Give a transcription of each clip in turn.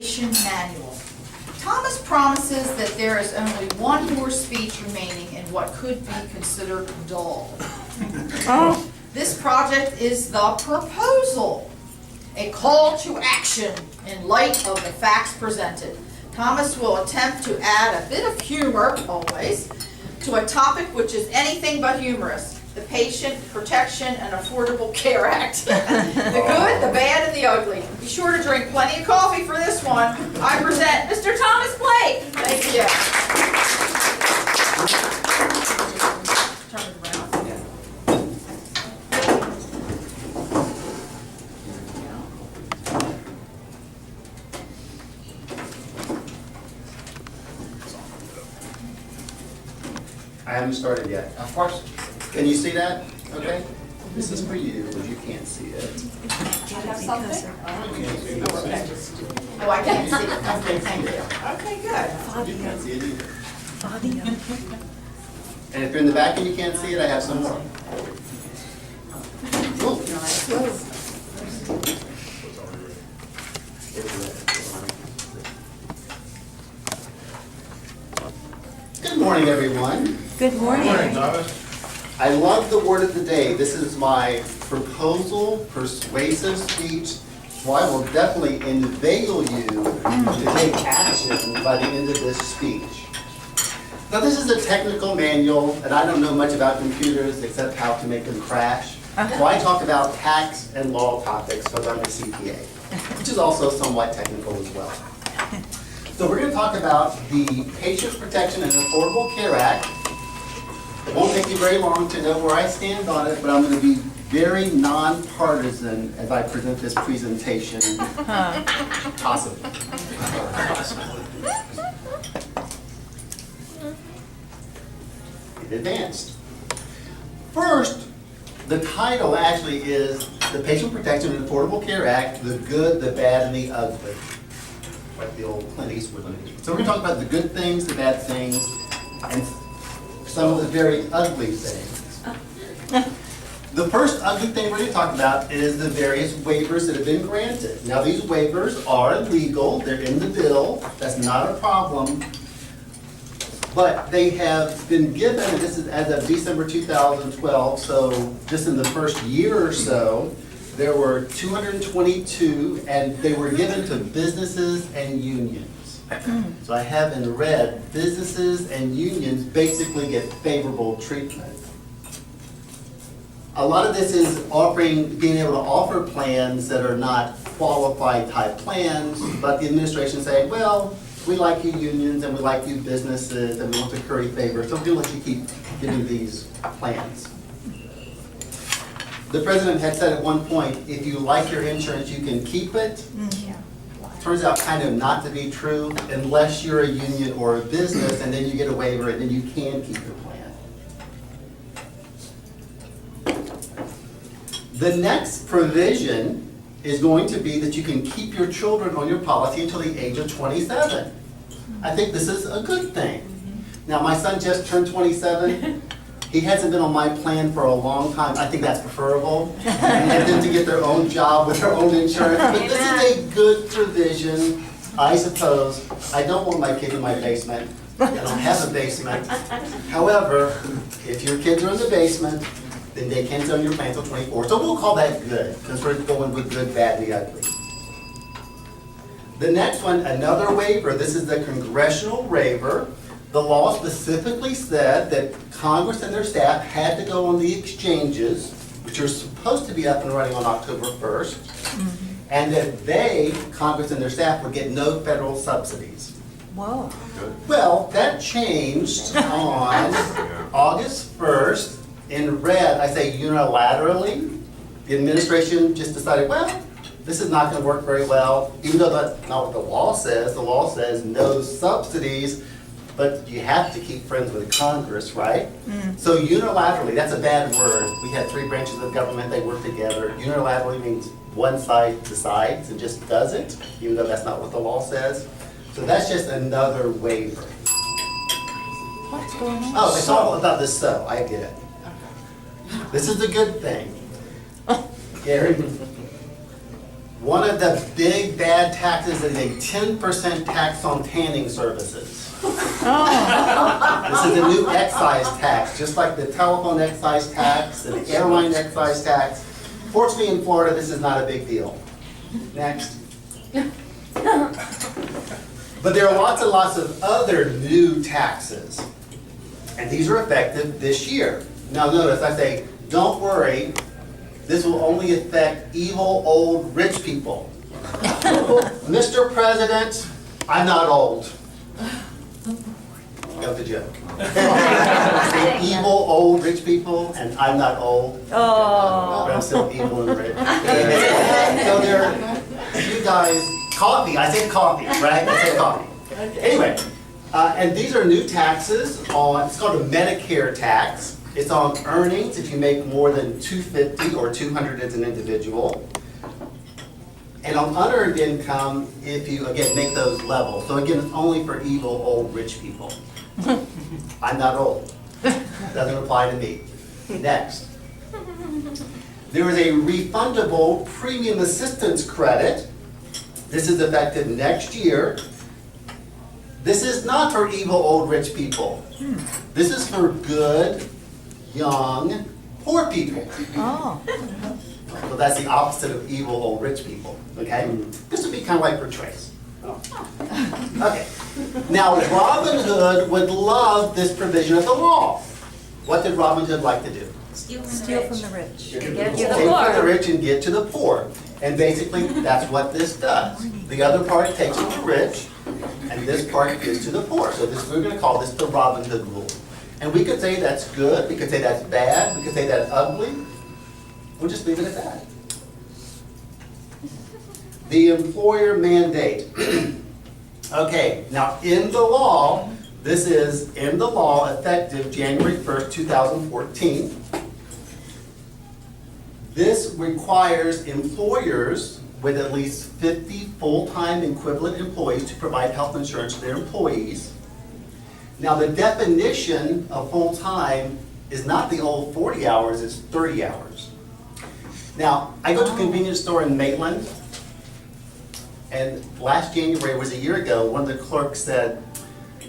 Manual. Thomas promises that there is only one more speech remaining in what could be considered dull. This project is the proposal, a call to action in light of the facts presented. Thomas will attempt to add a bit of humor, always, to a topic which is anything but humorous: the Patient Protection and Affordable Care Act. The good, the bad, and the ugly. Be sure to drink plenty of coffee for this one. I present Mr. Thomas Blake. Thank you. Turn it around. I haven't started yet. Of course. Can you see that? Okay. This is for you, because you can't see it. Do you have something? Oh, I can't see it. Okay, thank you. Okay, good. You can't see it either. And if you're in the back and you can't see it, I have some more. Cool. Good morning, everyone. Good morning. I love the word of the day. This is my proposal, persuasive speech, so I will definitely inveigle you to take action by the end of this speech. Now, this is a technical manual, and I don't know much about computers except how to make them crash. So I talk about tax and law topics because I'm a CPA, which is also somewhat technical as well. So we're going to talk about the Patient Protection and Affordable Care Act. It won't take you very long to know where I stand on it, but I'm going to be very nonpartisan as I present this presentation. Possibly. It advanced. First, the title actually is the Patient Protection and Affordable Care Act, the good, the bad, and the ugly. Like the old Clint Eastwood movie. So we're going to talk about the good things, the bad things, and some of the very ugly things. The first ugly thing we're going to talk about is the various waivers that have been granted. Now, these waivers are legal, they're in the bill, that's not a problem, but they have been given, and this is as of December 2012, so just in the first year or so, there were 222, and they were given to businesses and unions. So I have in red, businesses and unions basically get favorable treatment. A lot of this is being able to offer plans that are not qualified type plans, but the administration is saying, well, we like you unions and we like you businesses and we want to curry favor, so we'll let you keep giving these plans. The president had said at one point, if you like your insurance, you can keep it. Turns out kind of not to be true unless you're a union or a business, and then you get a waiver and then you can keep your plan. The next provision is going to be that you can keep your children on your policy until the age of 27. I think this is a good thing. Now, my son just turned 27. He hasn't been on my plan for a long time. I think that's preferable. And them to get their own job with their own insurance. But this is a good provision, I suppose. I don't want my kid in my basement. I don't have a basement. However, if your kids are in the basement, then they can stay on your plan until 24. So we'll call that good, because we're going with good, bad, and the ugly. The next one, another waiver. This is the congressional waiver. The law specifically said that Congress and their staff had to go on the exchanges, which are supposed to be up and running on October 1st, and that Congress and their staff, would get no federal subsidies. Whoa. Well, that changed on August 1st. In red, I say unilaterally. The administration just decided, well, this is not going to work very well, even though that's not what the law says. The law says no subsidies. But you have to keep friends with Congress, right? So unilaterally, that's a bad word. We had three branches of government, they work together. Unilaterally means one side decides and just does it, even though that's not what the law says. So that's just another waiver. What's going on? Oh, it's all about this so, I get it. This is a good thing. Gary? One of the big bad taxes is a 10% tax on tanning services. This is a new excise tax, just like the telephone excise tax and the airline excise tax. Fortunately, in Florida, this is not a big deal. Next. But there are lots and lots of other new taxes, and these are effective this year. Now notice, I say, don't worry, this will only affect evil old rich people. Mr. President, I'm not old. Got the joke. Evil old rich people, and I'm not old. Oh. But I'm still evil and rich. So there, you guys, coffee, I said coffee, right? I said coffee. Anyway, and these are new taxes on, it's called a Medicare tax. It's on earnings if you make more than $250 or $200 as an individual. And on unearned income, if you, again, make those levels. So again, it's only for evil old rich people. I'm not old. Doesn't apply to me. Next. There is a refundable premium assistance credit. This is effective next year. This is not for evil old rich people. This is for good, young, poor people. Oh. So that's the opposite of evil old rich people, okay? This would be kind of like for Trace. Okay. Now, Robin Hood would love this provision of the law. What did Robin Hood like to do? Steal from the rich. Take Give to the from the poor. rich and give to the poor. And basically, that's what this does. The other part takes from the rich, and this part gives to the poor. So this, we're going to call this the Robin Hood rule. And we could say that's good, we could say that's bad, we could say that's ugly. We'll just leave it at that. The employer mandate. Okay, now in the law, this is in the law effective January 1st, 2014. This requires employers with at least 50 full-time equivalent employees to provide health insurance to their employees. Now the definition of full-time is not the old 40 hours, it's 30 hours. Now, I go to a convenience store in Maitland, and last January, was a year ago, one of the clerks said,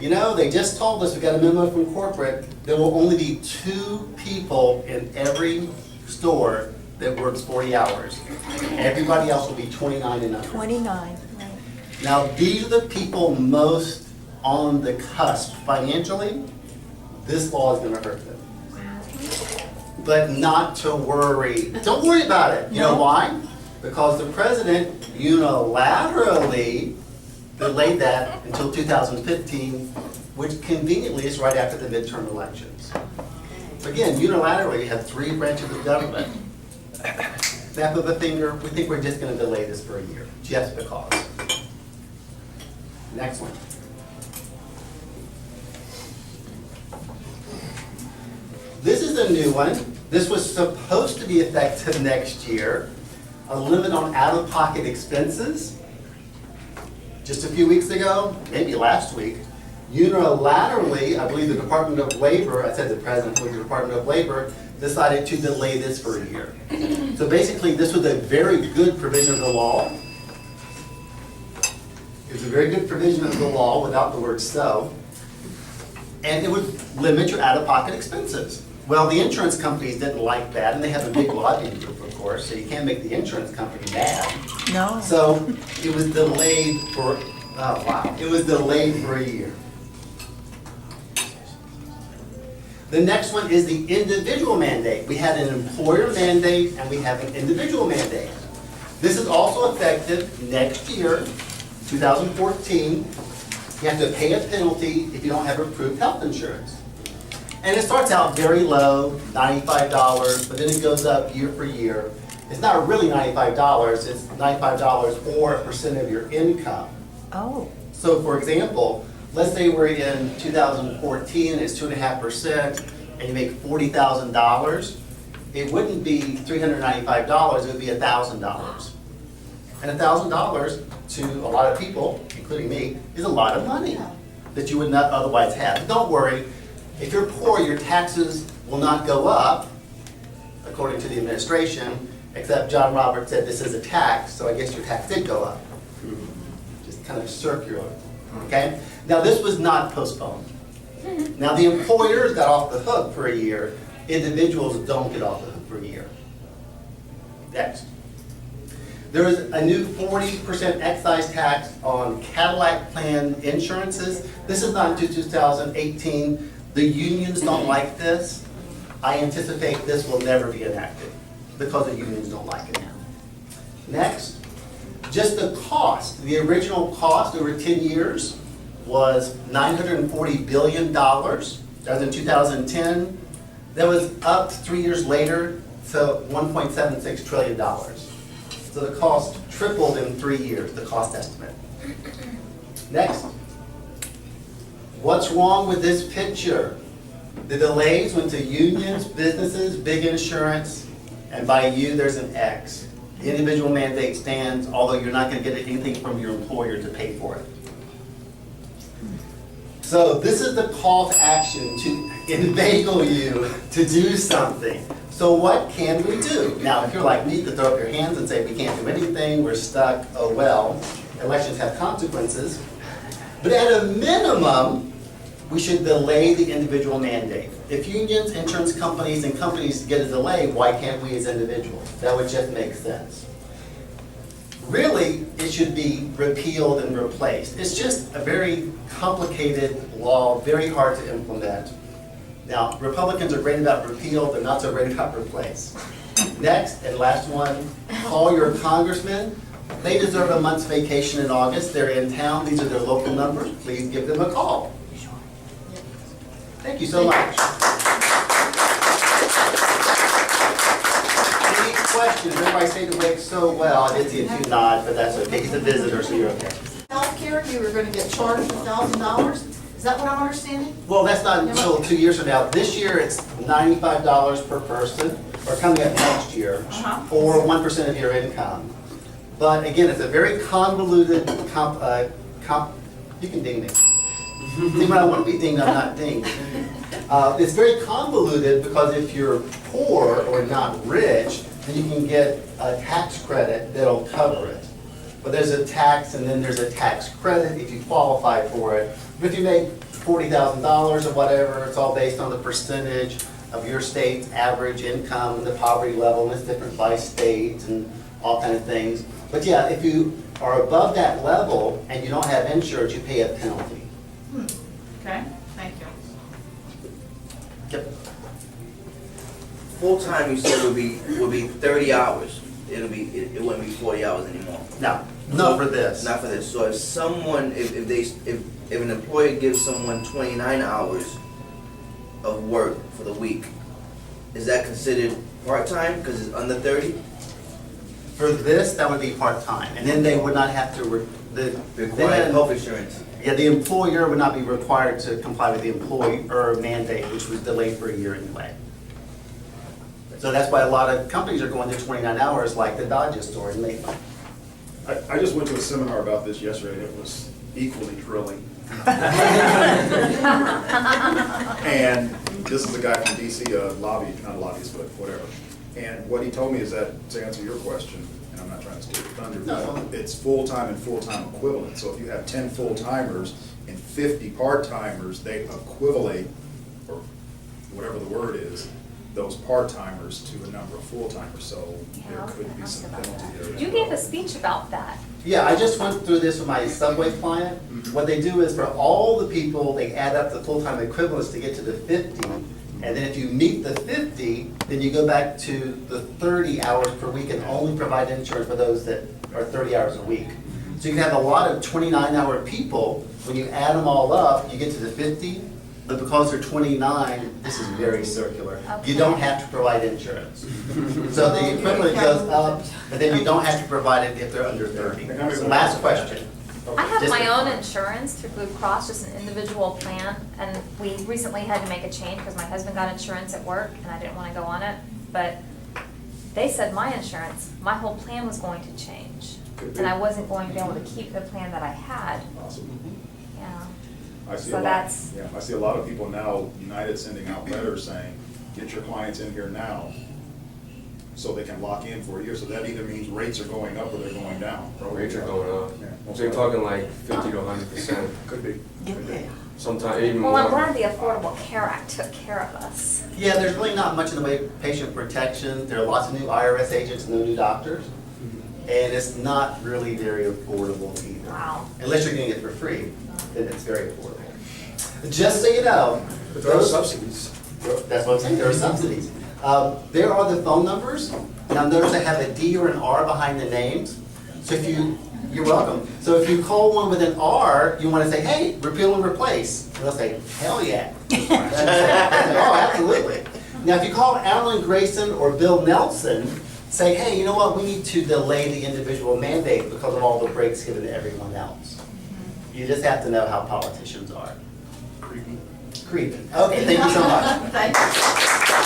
you know, they just told us, we got a memo from corporate, there will only be 2 people in every store that works 40 hours. Everybody else will be 29 and under. 29, right. Now, these are the people most on the cusp financially. This law is gonna hurt them. But not to worry. Don't worry about it. You know why? Because the president unilaterally delayed that until 2015, which conveniently is right after the midterm elections. Again, unilaterally, you have 3 branches of government. Snap of a finger, we think we're just going to delay this for a year, just because. Next one. This is a new one. This was supposed to be effective next year. A limit on out-of-pocket expenses. Just a few weeks ago, maybe last week, unilaterally, I believe the Department of Labor, I said the president with the Department of Labor, decided to delay this for a year. So basically, this was a very good provision of the law. It was a very good provision of the law without the word so. And it would limit your out-of-pocket expenses. Well, the insurance companies didn't like that, and they have a big lobbying group, of course, so you can't make the insurance company mad. No. So it was delayed for, oh wow, it was delayed for a year. The next one is the individual mandate. We had an employer mandate and we have an individual mandate. This is also effective next year, 2014. You have to pay a penalty if you don't have approved health insurance. And it starts out very low, $95, but then it goes up year for year. It's not really $95, it's $95 or a percent of your income. Oh. So for example, let's say we're in 2014, it's 2.5%, and you make $40,000. It wouldn't be $395, it would be $1,000. And $1,000 to a lot of people, including me, is a lot of money that you would not otherwise have. Don't worry, if you're poor, your taxes will not go up, according to the administration, Except John Roberts said this is a tax, so I guess your tax did go up. Just kind of circular, okay? Now, this was not postponed. Now, the employers got off the hook for a year. Individuals don't get off the hook for a year. Next. There is a new 40% excise tax on Cadillac plan insurances. This is not until 2018. The unions don't like this. I anticipate this will never be enacted because the unions don't like it now. Next, just the cost. The original cost over 10 years was $940 billion. That was in 2010. That was up 3 years later to $1.76 trillion. So the cost tripled in 3 years, the cost estimate. Next. What's wrong with this picture? The delays went to unions, businesses, big insurance, and by you, there's an X. The individual mandate stands, although you're not going to get anything from your employer to pay for it. So this is the call to action to inveigle you to do something. So what can we do? Now, if you're like me, you could throw up your hands and say, we can't do anything, we're stuck, oh well. Elections have consequences. But at a minimum, we should delay the individual mandate. If unions, insurance companies, and companies get a delay, why can't we as individuals? That would just make sense. Really, it should be repealed and replaced. It's just a very complicated law, very hard to implement. Now, Republicans are great about repeal, they're not so great about replace. Next, and last one, call your congressman. They deserve a month's vacation in August. They're in town, these are their local numbers. Please give them a call. Thank you so much. Any questions? Everybody say the wake so well. I did see a few nods, but that's okay. He's a visitor, so you're okay. Healthcare, you were gonna get charged $1,000? Is that what I'm understanding? Well, that's not until 2 years from now. This year, it's $95 per person, or coming up next year, or 1% of your income. But again, it's a very convoluted, you can ding me. See, when I want to be dinged, I'm not dinged. It's very convoluted because if you're poor or not rich, then you can get a tax credit that'll cover it. But there's a tax and then there's a tax credit if you qualify for it. But if you make $40,000 or whatever, it's all based on the percentage of your state's average income, the poverty level, and it's different by state and all kind of things. But yeah, if you are above that level and you don't have insurance, you pay a penalty. Okay, thank you. Yep. Full-time, you said would be 30 hours. It wouldn't be 40 hours anymore. No, not for this. Not for this. So if someone, if an employer gives someone 29 hours of work for the week, is that considered part-time because it's under 30? For this, that would be part-time, and then they would not have to, Required health insurance. yeah, the employer would not be required to comply with the employer mandate, which was delayed for a year anyway. So that's why a lot of companies are going to 29 hours like the Dodge store in Maitland. I just went to a seminar about this yesterday, and it was equally thrilling. And this is a guy from DC, not a lobbyist, but whatever. And what he told me is that, to answer your question, and I'm not trying to steal your thunder, No. but it's full-time and full-time equivalent. So if you have 10 full-timers and 50 part-timers, they equivalent, or whatever the word is, those part-timers to a number of full-timers. So there could be some penalty there. as You well. gave a speech about that. Yeah, I just went through this with my Subway client. What they do is for all the people, they add up the full-time equivalents to get to the 50. And then if you meet the 50, then you go back to the 30 hours per week and only provide insurance for those that are 30 hours a week. So you can have a lot of 29-hour people. When you add them all up, you get to the 50. But because they're 29, this is very circular. You don't have to provide insurance. So the equivalent goes up, but then you don't have to provide it if they're under 30. So last question. I have Just- my own insurance through Blue Cross, just an individual plan, and we recently had to make a change because my husband got insurance at work and I didn't want to go on it. But they said my insurance, my whole plan was going to change. Could be. And I wasn't going to be able to keep the plan that I had. Awesome. Yeah. I see So a lot, that's- yeah, I see a lot of people now, United sending out letters saying, get your clients in here now, so they can lock in for a year. So that either means rates are going up or they're going down. Rates are going up. Yeah, most So you're likely. talking like 50 to 100%, Could be. Could be. sometimes even Well, I'm more. glad the Affordable Care Act took care of us. Yeah, there's really not much in the way of patient protection. There are lots of new IRS agents, no new doctors. And it's not really very affordable either. Wow. Unless you're getting it for free, then it's very affordable. Just so you know. But there are those- subsidies. That's what I'm saying, there are subsidies. There are the phone numbers. Now notice I have a D or an R behind the names. So if you're welcome. So if you call one with an R, you want to say, hey, repeal and replace. And they'll say, hell yeah. Oh, absolutely. Now if you call Alan Grayson or Bill Nelson, say, hey, you know what, we need to delay the individual mandate because of all the breaks given to everyone else. You just have to know how politicians are. Creepy. Okay, thank you so much. Thank you.